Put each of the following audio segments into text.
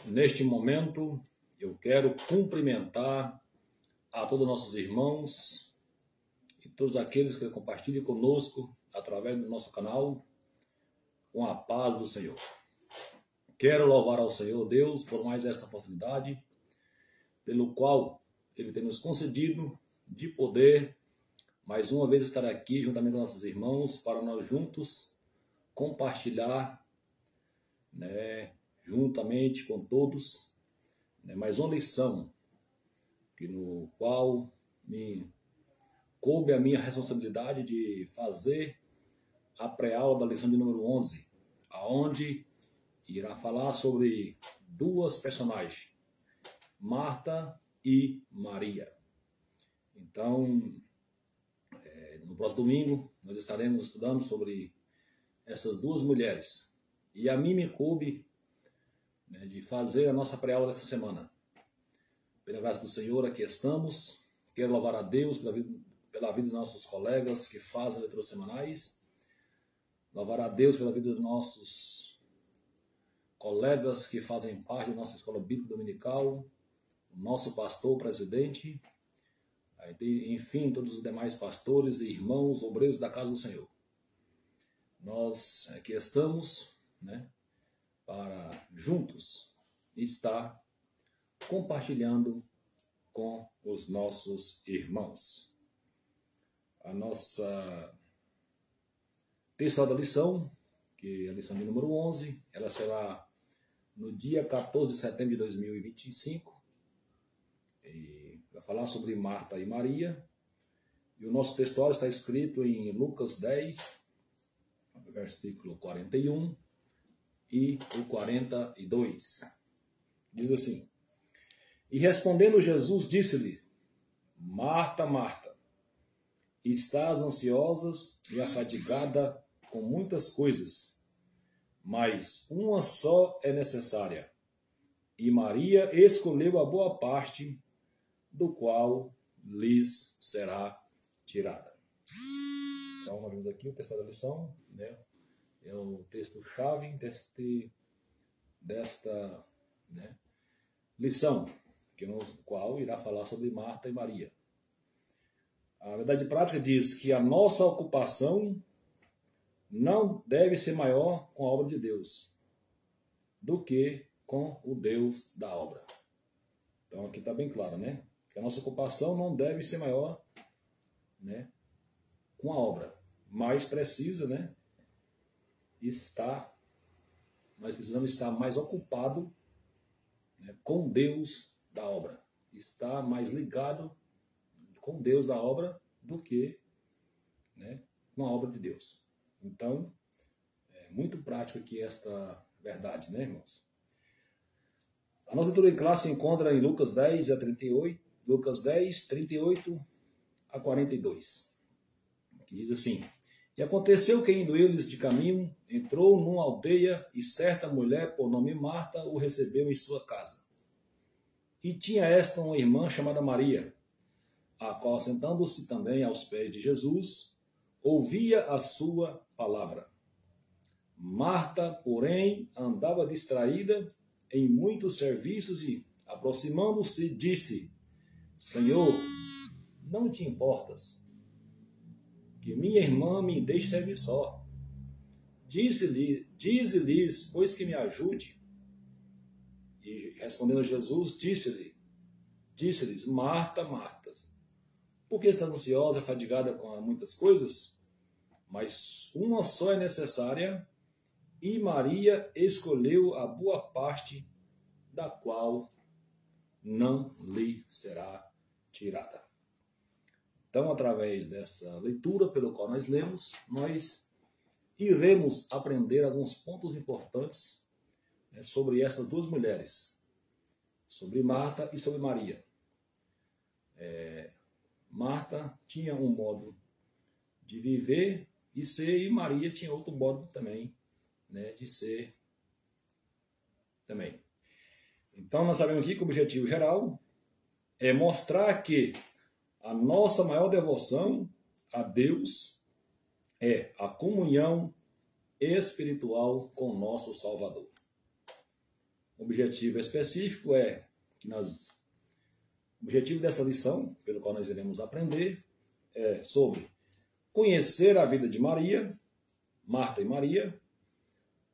Neste momento, eu quero cumprimentar a todos os nossos irmãos e todos aqueles que compartilham conosco através do nosso canal, com a paz do Senhor. Quero louvar ao Senhor Deus por mais esta oportunidade, pelo qual Ele tem nos concedido de poder, mais uma vez, estar aqui juntamente com nossos irmãos, para nós juntos compartilhar, juntamente com todos, mais uma lição, no qual me coube a minha responsabilidade de fazer a pré-aula da lição de número 11, aonde irá falar sobre duas personagens, Marta e Maria. Então, no próximo domingo, nós estaremos estudando sobre essas duas mulheres. E a mim me coube de fazer a nossa pré-aula dessa semana. Pela graça do Senhor, aqui estamos. Quero louvar a Deus pela vida dos nossos colegas que fazem leituras semanais. Louvar a Deus pela vida dos nossos colegas que fazem parte da nossa escola bíblica dominical, o nosso pastor, presidente, enfim, todos os demais pastores e irmãos, obreiros da casa do Senhor. Nós aqui estamos, para juntos estar compartilhando com os nossos irmãos. A nossa texto da lição, que é a lição de número 11, ela será no dia 14 de setembro de 2025, e vai falar sobre Marta e Maria. E o nosso textuário está escrito em Lucas 10, versículo 41 e o 42. Diz assim: E respondendo Jesus, disse-lhe: Marta, Marta, estás ansiosa e afadigada com muitas coisas, mas uma só é necessária. E Maria escolheu a boa parte, do qual lhes será tirada. Então, nós vemos aqui o texto da lição, é o texto-chave desta lição, no qual irá falar sobre Marta e Maria. A verdade prática diz que a nossa ocupação não deve ser maior com a obra de Deus do que com o Deus da obra. Então aqui está bem claro, que a nossa ocupação não deve ser maior, com a obra, mas precisa, nós precisamos estar mais ocupado, com Deus da obra, estar mais ligado com Deus da obra do que com a obra de Deus. Então, é muito prático aqui esta verdade, irmãos? A nossa leitura em classe se encontra em Lucas 10 a 38, Lucas 10, 38 a 42, que diz assim: E aconteceu que, indo eles de caminho, entrou numa aldeia, e certa mulher, por nome Marta, o recebeu em sua casa. E tinha esta uma irmã chamada Maria, a qual, sentando-se também aos pés de Jesus, ouvia a sua palavra. Marta, porém, andava distraída em muitos serviços e, aproximando-se, disse: Senhor, não te importas que minha irmã me deixe servir só? Dize-lhes, pois, que me ajude. E respondendo Jesus, disse-lhes: Marta, Marta, por que estás ansiosa e fadigada com muitas coisas? Mas uma só é necessária, e Maria escolheu a boa parte, da qual não lhe será tirada. Então, através dessa leitura pelo qual nós lemos, nós iremos aprender alguns pontos importantes sobre essas duas mulheres, sobre Marta e sobre Maria. Marta tinha um modo de viver e ser, e Maria tinha outro modo também, de ser também. Então, nós sabemos aqui que o objetivo geral é mostrar que a nossa maior devoção a Deus é a comunhão espiritual com o nosso Salvador. O objetivo específico é que o objetivo dessa lição, pelo qual nós iremos aprender, é sobre conhecer a vida de Maria, Marta e Maria.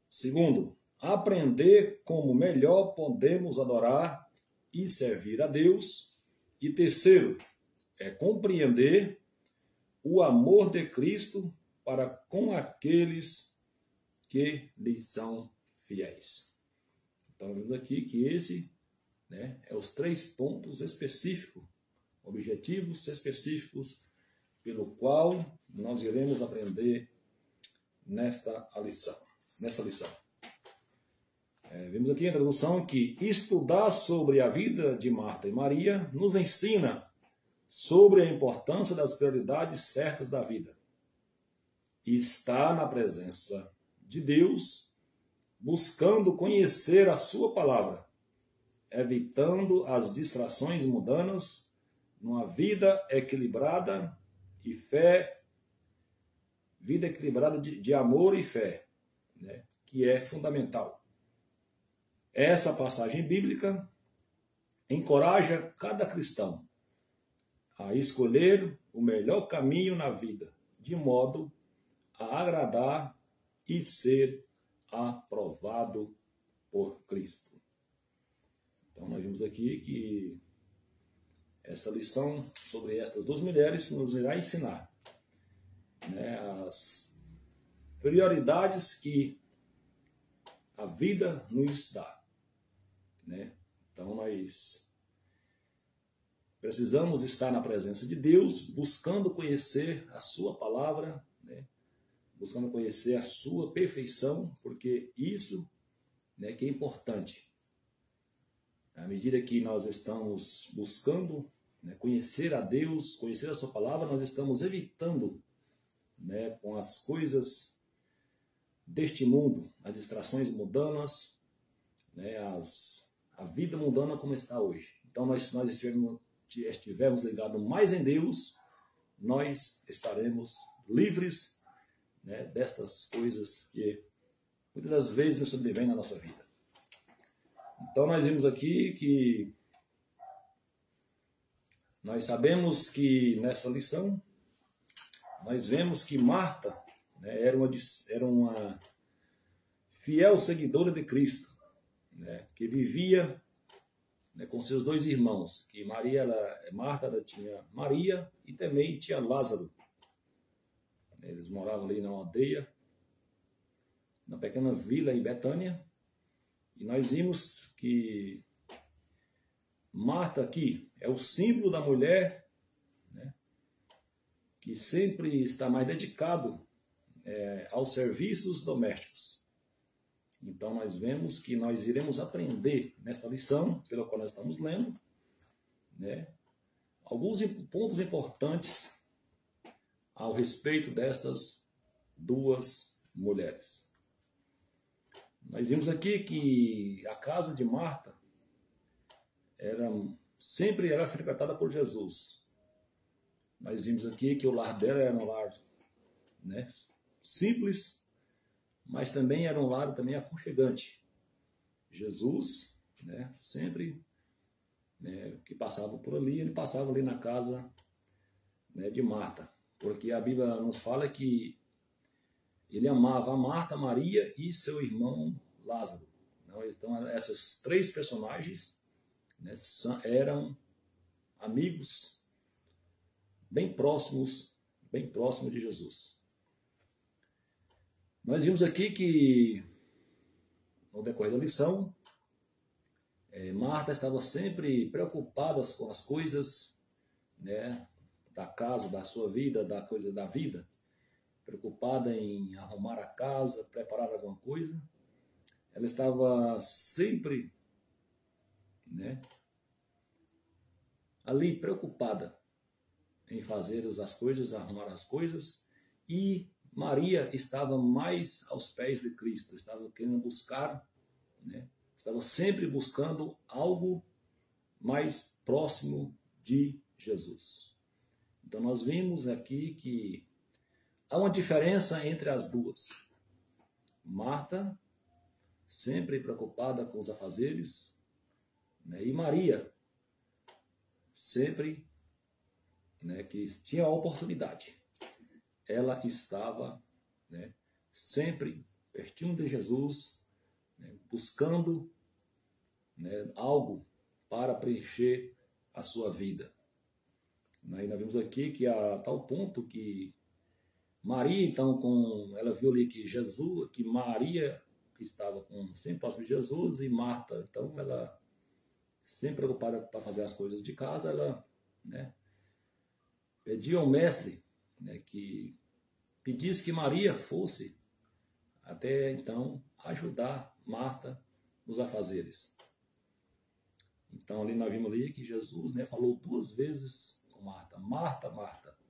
Segundo, aprender como melhor podemos adorar e servir a Deus. E terceiro, é compreender o amor de Cristo para com aqueles que lhe são fiéis. Então, vemos aqui que esse é os 3 pontos específicos, objetivos específicos, pelo qual nós iremos aprender nesta lição. Vemos aqui a tradução que estudar sobre a vida de Marta e Maria nos ensina sobre a importância das prioridades certas da vida. Estar na presença de Deus, buscando conhecer a sua palavra, evitando as distrações mundanas, numa vida equilibrada e fé, vida equilibrada de amor e fé, que é fundamental. Essa passagem bíblica encoraja cada cristão a escolher o melhor caminho na vida, de modo a agradar e ser aprovado por Cristo. Então, nós vimos aqui que essa lição sobre estas 2 mulheres nos irá ensinar as prioridades que a vida nos dá. Então, nós precisamos estar na presença de Deus, buscando conhecer a sua palavra, buscando conhecer a sua perfeição, porque isso que é importante. À medida que nós estamos buscando conhecer a Deus, conhecer a sua palavra, nós estamos evitando com as coisas deste mundo, as distrações mundanas, a vida mundana como está hoje. Então, se nós estivermos ligados mais em Deus, nós estaremos livres destas coisas que muitas das vezes nos sobrevêm na nossa vida. Então, nós vimos aqui que nós sabemos que nessa lição, nós vemos que Marta era uma fiel seguidora de Cristo, que vivia com seus 2 irmãos, que Marta ela tinha Maria e também tinha Lázaro. Eles moravam ali na aldeia, na pequena vila em Betânia, e nós vimos que Marta aqui é o símbolo da mulher que sempre está mais dedicado aos serviços domésticos. Então, nós vemos que nós iremos aprender nesta lição, pela qual nós estamos lendo, alguns pontos importantes ao respeito dessas 2 mulheres. Nós vimos aqui que a casa de Marta sempre era frequentada por Jesus. Nós vimos aqui que o lar dela era um lar simples, mas também era um lar também aconchegante. Jesus, sempre que passava por ali, ele passava ali na casa de Marta, porque a Bíblia nos fala que ele amava a Marta, Maria e seu irmão Lázaro. Então, essas 3 personagens eram amigos bem próximos de Jesus. Nós vimos aqui que, no decorrer da lição, Marta estava sempre preocupada com as coisas da casa, da sua vida, da coisa da vida, preocupada em arrumar a casa, preparar alguma coisa. Ela estava sempre ali preocupada em fazer as coisas, arrumar as coisas, e Maria estava mais aos pés de Cristo, estava querendo buscar, estava sempre buscando algo mais próximo de Jesus. Então, nós vimos aqui que há uma diferença entre as 2. Marta sempre preocupada com os afazeres, né? E Maria, sempre, né, que tinha a oportunidade, ela estava, né, sempre pertinho de Jesus, né, buscando, né, algo para preencher a sua vida. Aí nós vimos aqui que a tal ponto que Maria, então, ela viu ali que Maria estava sempre próximo de Jesus, e Marta, então, ela sempre preocupada para fazer as coisas de casa, ela, né, pediu ao mestre, né, que pedisse que Maria fosse até então ajudar Marta nos afazeres. Então ali nós vimos ali que Jesus, né, falou 2 vezes com Marta, Marta, Marta.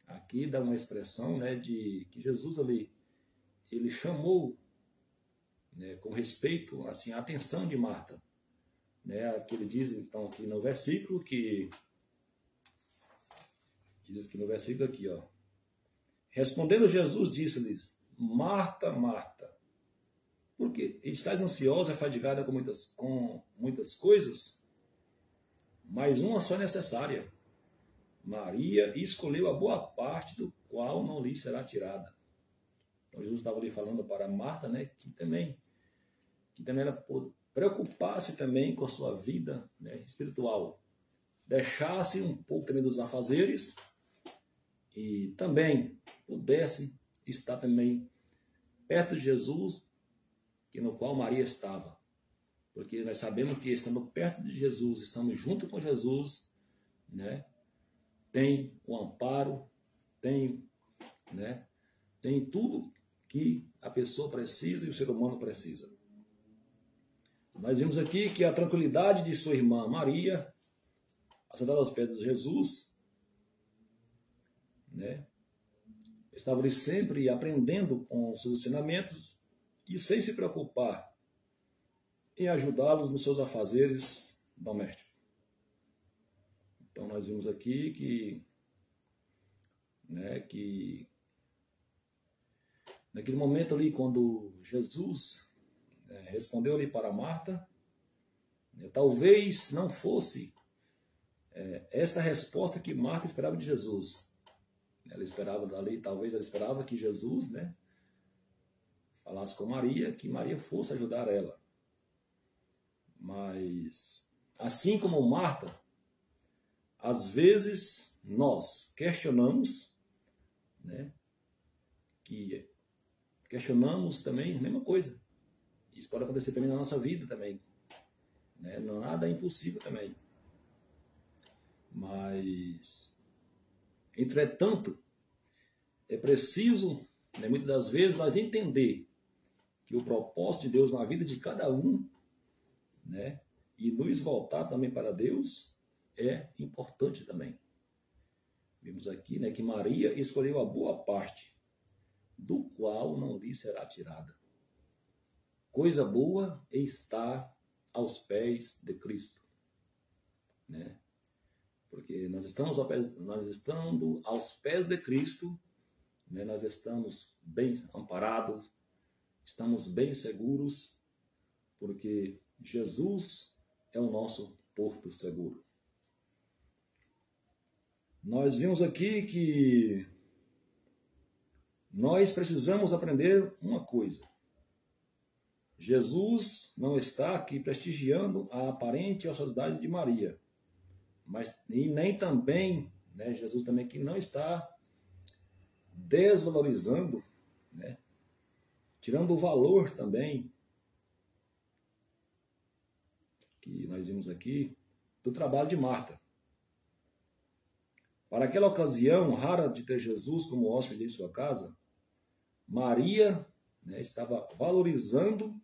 Aqui dá uma expressão, né, de que Jesus ali, ele chamou, né, com respeito, assim, a atenção de Marta, né, que ele diz então aqui no versículo que diz aqui no versículo aqui, ó. Respondendo Jesus, disse-lhes: Marta, Marta, por quê? Estás ansiosa e fadigada com muitas coisas? Mas uma só é necessária. Maria escolheu a boa parte, do qual não lhe será tirada. Então Jesus estava ali falando para Marta, né, que também ela preocupasse também com a sua vida, né, espiritual. Deixasse um pouco também dos afazeres e também pudesse estar também perto de Jesus, no qual Maria estava. Porque nós sabemos que estando perto de Jesus, estamos junto com Jesus, né, tem o amparo, tem tudo que a pessoa precisa e o ser humano precisa. Nós vimos aqui que a tranquilidade de sua irmã Maria, assentada aos pés de Jesus, né, estava ali sempre aprendendo com os seus ensinamentos e sem se preocupar em ajudá-los nos seus afazeres domésticos. Então nós vimos aqui que naquele momento ali, quando Jesus, né, respondeu ali para Marta, né, talvez não fosse esta resposta que Marta esperava de Jesus. Ela esperava dali, talvez ela esperava que Jesus, né, falasse com Maria, que Maria fosse ajudar ela. Mas, assim como Marta, às vezes nós questionamos, né, que questionamos também a mesma coisa. Isso pode acontecer também na nossa vida também, né? Não, nada é impossível também. Mas, entretanto, é preciso, né, muitas das vezes, nós entender que o propósito de Deus na vida de cada um, né, e nos voltar também para Deus, é importante também. Vimos aqui, né, que Maria escolheu a boa parte, do qual não lhe será tirada. Coisa boa é estar aos pés de Cristo, né? Porque nós estamos aos pés de Cristo, né? Nós estamos bem amparados, estamos bem seguros, porque Jesus é o nosso porto seguro. Nós vimos aqui que nós precisamos aprender uma coisa. Jesus não está aqui prestigiando a aparente ociosidade de Maria, e nem também, né, Jesus também que não está desvalorizando, né, tirando o valor também, que nós vimos aqui, do trabalho de Marta. Para aquela ocasião rara de ter Jesus como hóspede em sua casa, Maria, né, estava valorizando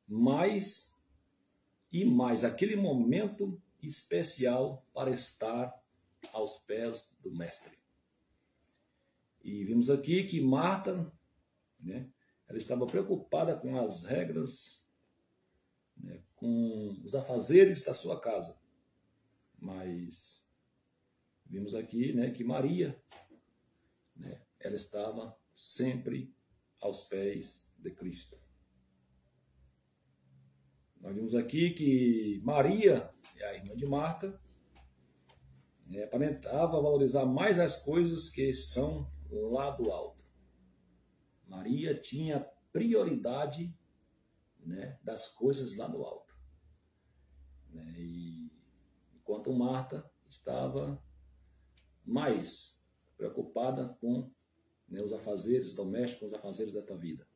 mais e mais aquele momento especial para estar aos pés do Mestre. E vimos aqui que Marta, né, ela estava preocupada com as regras, né, com os afazeres da sua casa. Mas vimos aqui, né, que Maria, né, ela estava sempre aos pés de Cristo. Nós vimos aqui que Maria, a irmã de Marta, aparentava valorizar mais as coisas que são lá do alto. Maria tinha prioridade, né, das coisas lá do alto. Né? E enquanto Marta estava mais preocupada com, né, os afazeres domésticos, os afazeres desta vida.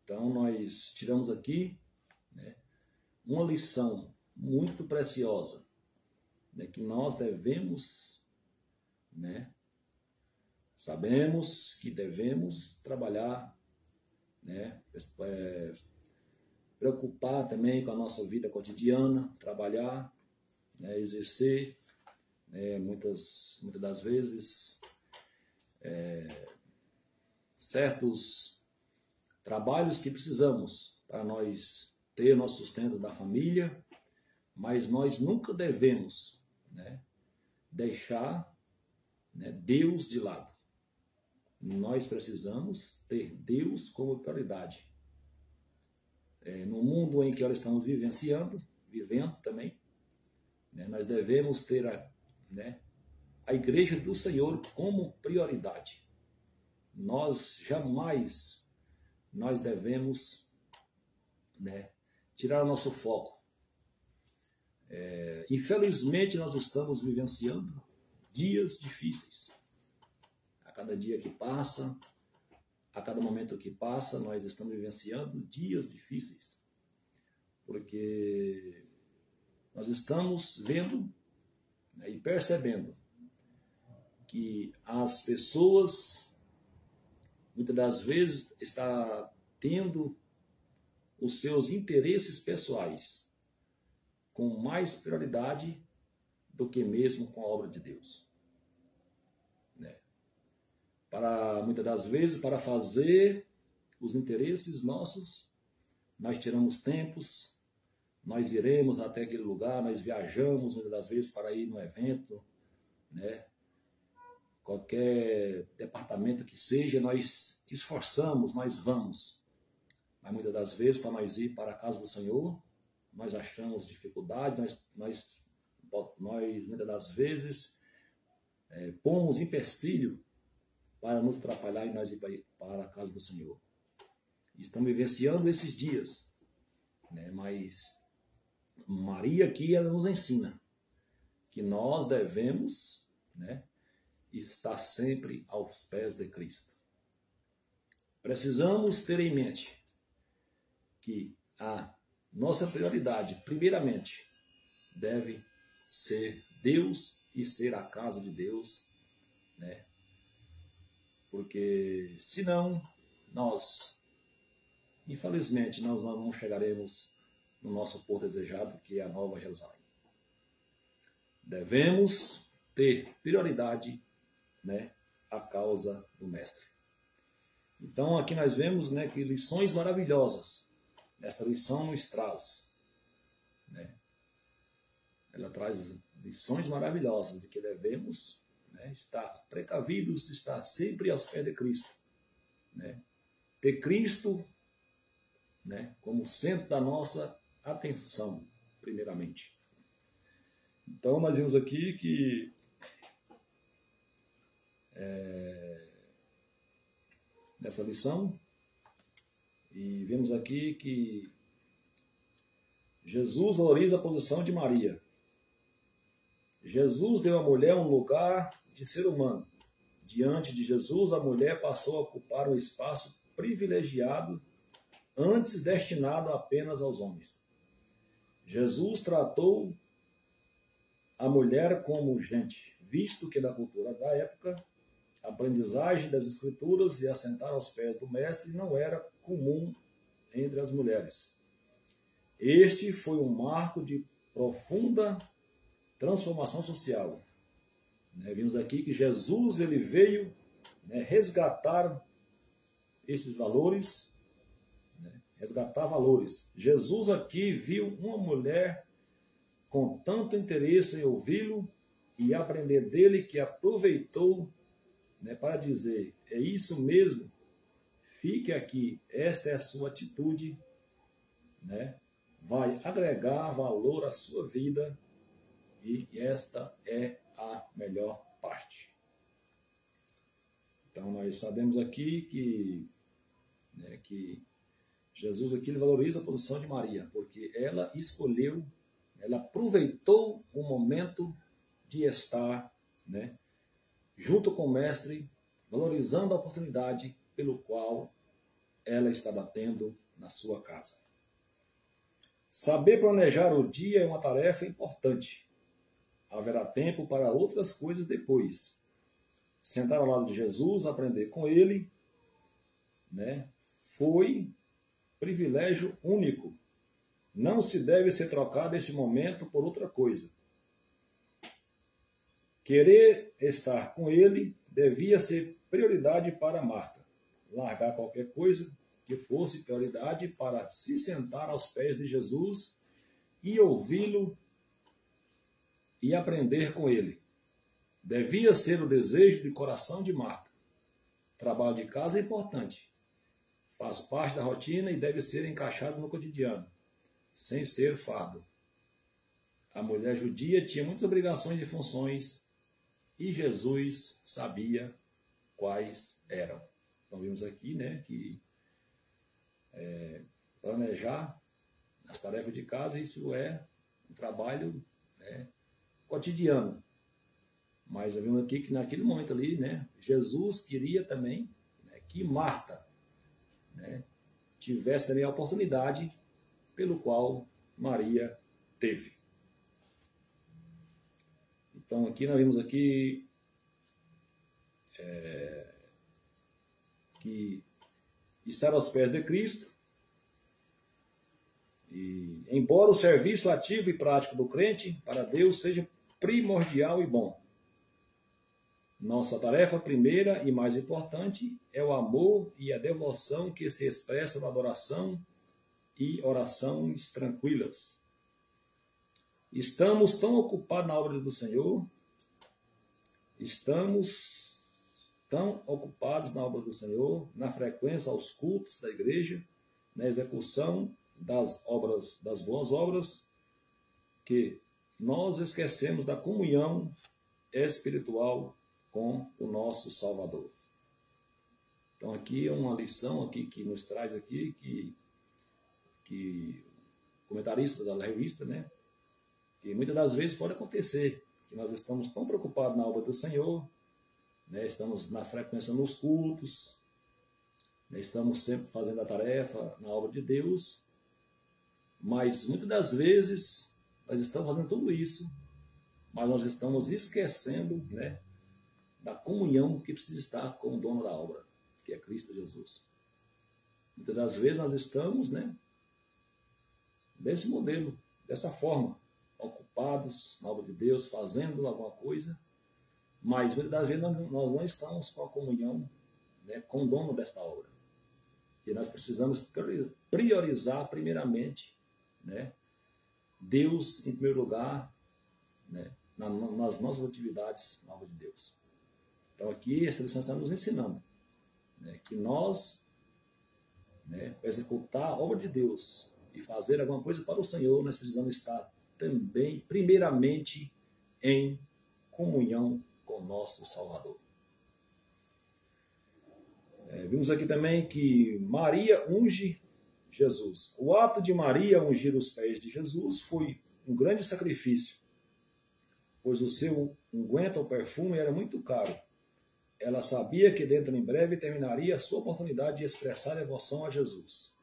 Então nós tiramos aqui, né, uma lição muito preciosa, né, que nós devemos, né, sabemos que devemos trabalhar, né, preocupar também com a nossa vida cotidiana, trabalhar, né, exercer, né, muitas das vezes certos trabalhos que precisamos para nós ter o nosso sustento da família, mas nós nunca devemos, né, deixar, né, Deus de lado. Nós precisamos ter Deus como prioridade. No mundo em que nós estamos vivendo também, né, nós devemos ter a Igreja do Senhor como prioridade. Nós jamais devemos, né, tirar o nosso foco. Infelizmente, nós estamos vivenciando dias difíceis. A cada dia que passa, a cada momento que passa, nós estamos vivenciando dias difíceis. Porque nós estamos vendo, né, e percebendo que as pessoas, muitas das vezes, estão tendo os seus interesses pessoais com mais prioridade do que mesmo com a obra de Deus. Muitas das vezes, para fazer os interesses nossos, nós tiramos tempos, nós iremos até aquele lugar, nós viajamos muitas das vezes para ir no evento, né? Qualquer departamento que seja, nós esforçamos, nós vamos. Mas muitas das vezes, para nós ir para a casa do Senhor, nós achamos dificuldade, nós muitas das vezes pomos empecilho para nos atrapalhar e nós ir para a casa do Senhor. Estamos vivenciando esses dias, né? Mas Maria aqui, ela nos ensina que nós devemos, né, estar sempre aos pés de Cristo. Precisamos ter em mente que a nossa prioridade, primeiramente, deve ser Deus e ser a casa de Deus, né? Porque senão nós, infelizmente, nós não chegaremos no nosso porto desejado, que é a Nova Jerusalém. Devemos ter prioridade, né, a causa do Mestre. Então aqui nós vemos, né, que lições maravilhosas esta lição nos traz, né? Ela traz lições maravilhosas de que devemos, né, estar precavidos, estar sempre aos pés de Cristo, né? Ter Cristo, né, como centro da nossa atenção, primeiramente. Então nós vimos aqui que nessa lição, e vemos aqui que Jesus valoriza a posição de Maria. Jesus deu à mulher um lugar de ser humano. Diante de Jesus, a mulher passou a ocupar um espaço privilegiado, antes destinado apenas aos homens. Jesus tratou a mulher como gente, visto que na cultura da época, a aprendizagem das Escrituras e assentar aos pés do Mestre não era comum entre as mulheres. Este foi um marco de profunda transformação social. Vimos aqui que Jesus ele veio, resgatar estes valores, resgatar valores. Jesus aqui viu uma mulher com tanto interesse em ouvi-lo e aprender dele que aproveitou, para dizer, é isso mesmo, fique aqui, esta é a sua atitude, vai agregar valor à sua vida e esta é a melhor parte. Então, nós sabemos aqui que Jesus aqui ele valoriza a posição de Maria, porque ela escolheu, ela aproveitou o momento de estar, né, junto com o Mestre, valorizando a oportunidade pelo qual ela estava tendo na sua casa. Saber planejar o dia é uma tarefa importante. Haverá tempo para outras coisas depois. Sentar ao lado de Jesus, aprender com ele, né, foi privilégio único. Não se deve ser trocado esse momento por outra coisa. Querer estar com ele devia ser prioridade para Marta. Largar qualquer coisa que fosse prioridade para se sentar aos pés de Jesus e ouvi-lo e aprender com ele. Devia ser o desejo de coração de Marta. Trabalho de casa é importante. Faz parte da rotina e deve ser encaixado no cotidiano, sem ser fardo. A mulher judia tinha muitas obrigações e funções e Jesus sabia quais eram. Então vimos aqui, né, que planejar as tarefas de casa, isso é um trabalho, né, cotidiano. Mas vimos aqui que naquele momento ali, né, Jesus queria também, né, que Marta, né, tivesse também a oportunidade pelo qual Maria teve. Então aqui nós vimos aqui que estar aos pés de Cristo, e embora o serviço ativo e prático do crente para Deus seja primordial e bom, nossa tarefa primeira e mais importante é o amor e a devoção que se expressa na adoração e orações tranquilas. Estamos tão ocupados na obra do Senhor, na frequência aos cultos da igreja, na execução das boas obras, que nós esquecemos da comunhão espiritual com o nosso Salvador. Então aqui é uma lição aqui que nos traz aqui que comentarista da revista, né, que muitas das vezes pode acontecer que nós estamos tão preocupados na obra do Senhor, né, estamos na frequência nos cultos, né, estamos sempre fazendo a tarefa na obra de Deus, mas muitas das vezes nós estamos fazendo tudo isso, mas nós estamos esquecendo, né, da comunhão que precisa estar com o dono da obra, que é Cristo Jesus. Muitas das vezes nós estamos, né, desse modelo, dessa forma, ocupados na obra de Deus, fazendo alguma coisa, mas muitas das vezes nós não estamos com a comunhão, né, com o dono desta obra. E nós precisamos priorizar primeiramente, né, Deus em primeiro lugar, né, nas nossas atividades na obra de Deus. Então aqui esta lição está nos ensinando, né, que nós, né, para executar a obra de Deus e fazer alguma coisa para o Senhor, nós precisamos estar também, primeiramente, em comunhão com o nosso Salvador. Vimos aqui também que Maria unge Jesus. O ato de Maria ungir os pés de Jesus foi um grande sacrifício, pois o seu unguento ou perfume era muito caro. Ela sabia que dentro em breve terminaria a sua oportunidade de expressar devoção a Jesus.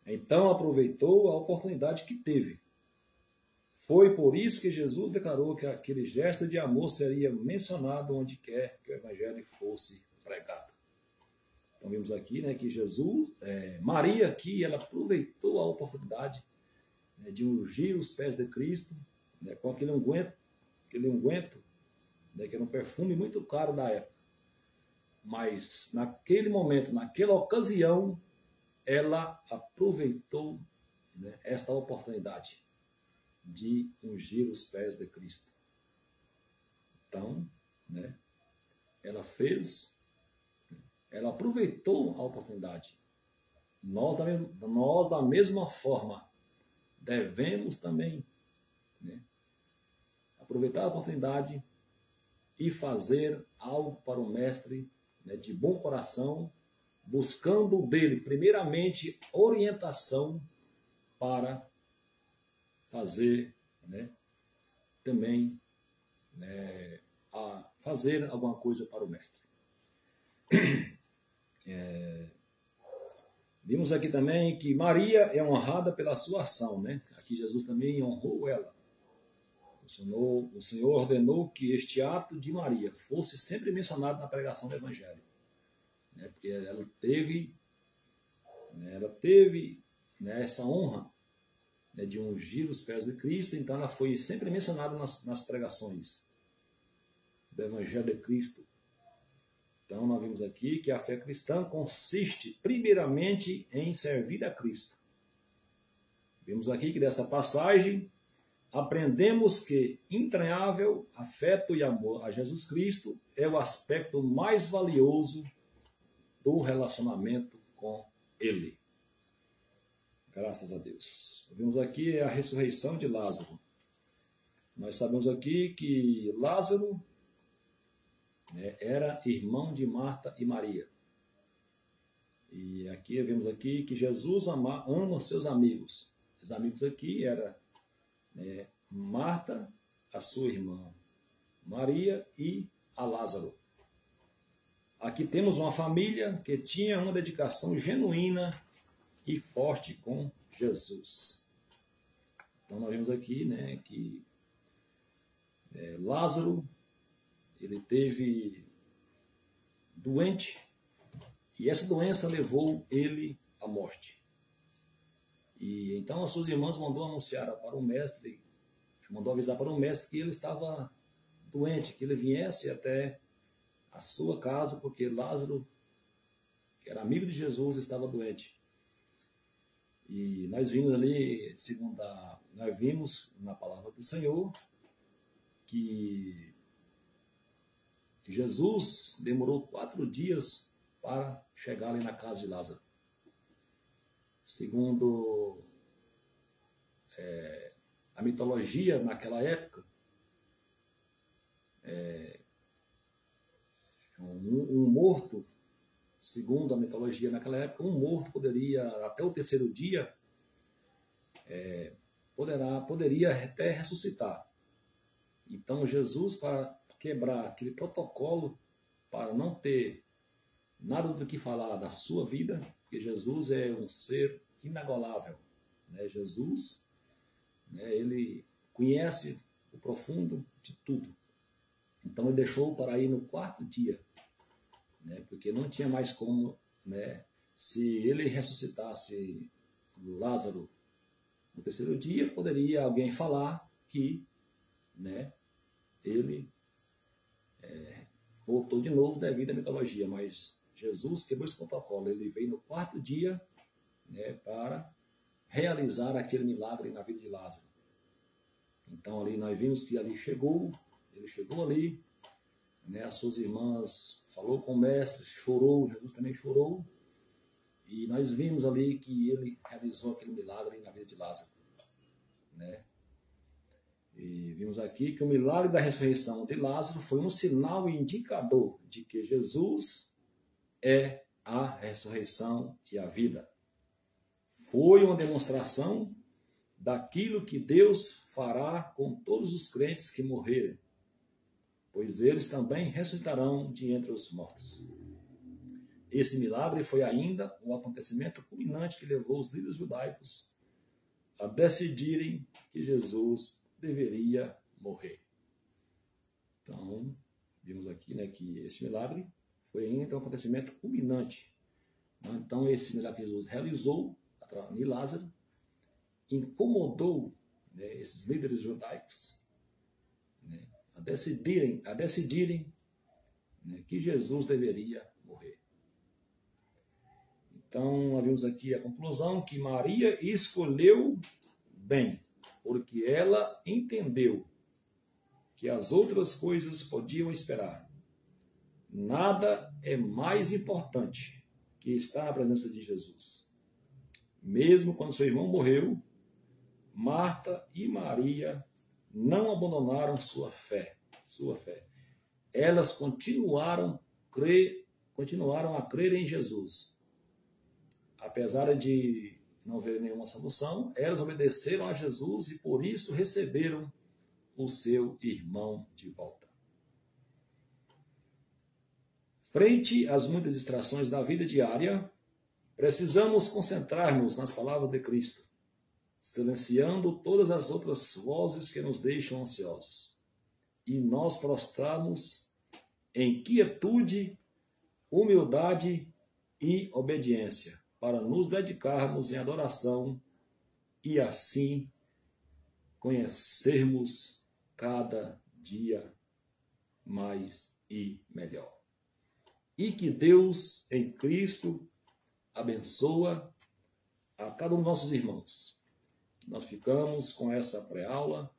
Então aproveitou a oportunidade que teve. Foi por isso que Jesus declarou que aquele gesto de amor seria mencionado onde quer que o evangelho fosse pregado. Então vimos aqui, né, que Maria aqui, ela aproveitou a oportunidade, né, de ungir os pés de Cristo, né, com aquele unguento, né, que era um perfume muito caro da época. Mas naquele momento, naquela ocasião, ela aproveitou, né, esta oportunidade de ungir os pés de Cristo. Então, né, ela aproveitou a oportunidade nós da mesma forma, devemos também, né, aproveitar a oportunidade e fazer algo para o Mestre, né, de bom coração, buscando dele, primeiramente, orientação para fazer, né, também, né, a fazer alguma coisa para o Mestre. Vimos aqui também que Maria é honrada pela sua ação, né? Aqui Jesus também honrou ela. O Senhor ordenou que este ato de Maria fosse sempre mencionado na pregação do Evangelho, né? Porque ela teve, né, essa honra, né, de ungir os pés de Cristo, então ela foi sempre mencionada nas pregações do Evangelho de Cristo. Então, nós vimos aqui que a fé cristã consiste, primeiramente, em servir a Cristo. Vimos aqui que dessa passagem aprendemos que entranhável afeto e amor a Jesus Cristo é o aspecto mais valioso do relacionamento com Ele. Graças a Deus. Vimos aqui a ressurreição de Lázaro. Nós sabemos aqui que Lázaro, né, era irmão de Marta e Maria. E aqui vemos aqui que Jesus ama seus amigos. Os amigos aqui eram, né, Marta, a sua irmã, Maria e a Lázaro. Aqui temos uma família que tinha uma dedicação genuína e forte com Jesus. Então nós vemos aqui, né, que Lázaro, ele teve doente e essa doença levou ele à morte. E então as suas irmãs mandou anunciar para o mestre, mandou avisar para o mestre que ele estava doente, que ele viesse até a sua casa, porque Lázaro, que era amigo de Jesus, estava doente. E nós vimos ali, nós vimos na palavra do Senhor que Jesus demorou 4 dias para chegar ali na casa de Lázaro. Segundo a mitologia naquela época, um morto, segundo a mitologia naquela época, um morto poderia, até o 3º dia, poderia até ressuscitar. Então Jesus, para quebrar aquele protocolo, para não ter nada do que falar da sua vida, porque Jesus é um ser inagolável, né? Jesus, né, ele conhece o profundo de tudo. Então ele deixou para ir no 4º dia, né, porque não tinha mais como, né, se ele ressuscitasse Lázaro no 3º dia, poderia alguém falar que, né, ele voltou de novo devido à mitologia, mas Jesus quebrou esse protocolo. Ele veio no 4º dia, né, para realizar aquele milagre na vida de Lázaro. Então ali nós vimos que ele chegou ali, né, as suas irmãs falou com o mestre, chorou, Jesus também chorou, e nós vimos ali que ele realizou aquele milagre na vida de Lázaro, né? E vimos aqui que o milagre da ressurreição de Lázaro foi um sinal indicador de que Jesus é a ressurreição e a vida. Foi uma demonstração daquilo que Deus fará com todos os crentes que morrerem, pois eles também ressuscitarão de entre os mortos. Esse milagre foi ainda o acontecimento culminante que levou os líderes judaicos a decidirem que Jesus deveria morrer. Então, vimos aqui, né, que este milagre foi ainda um acontecimento culminante. Então, esse milagre que Jesus realizou em Lázaro incomodou, né, esses líderes judaicos, né, a decidirem, né, que Jesus deveria morrer. Então, nós vimos aqui a conclusão que Maria escolheu bem, porque ela entendeu que as outras coisas podiam esperar. Nada é mais importante que estar na presença de Jesus. mesmo quando seu irmão morreu, Marta e Maria não abandonaram sua fé. Elas continuaram a crer em Jesus. Apesar de não ver nenhuma solução, elas obedeceram a Jesus e por isso receberam o seu irmão de volta. Frente às muitas distrações da vida diária, precisamos concentrar-nos nas palavras de Cristo, silenciando todas as outras vozes que nos deixam ansiosos. E nós prostramos em quietude, humildade e obediência, para nos dedicarmos em adoração e assim conhecermos cada dia mais e melhor. E que Deus em Cristo abençoa a cada um dos nossos irmãos. Nós ficamos com essa pré-aula,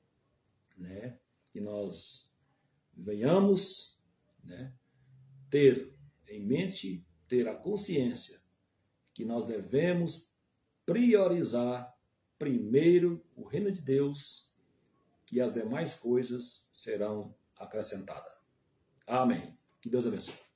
né? Que nós venhamos, né, ter em mente, ter a consciência que nós devemos priorizar primeiro o reino de Deus, que as demais coisas serão acrescentadas. Amém. Que Deus abençoe.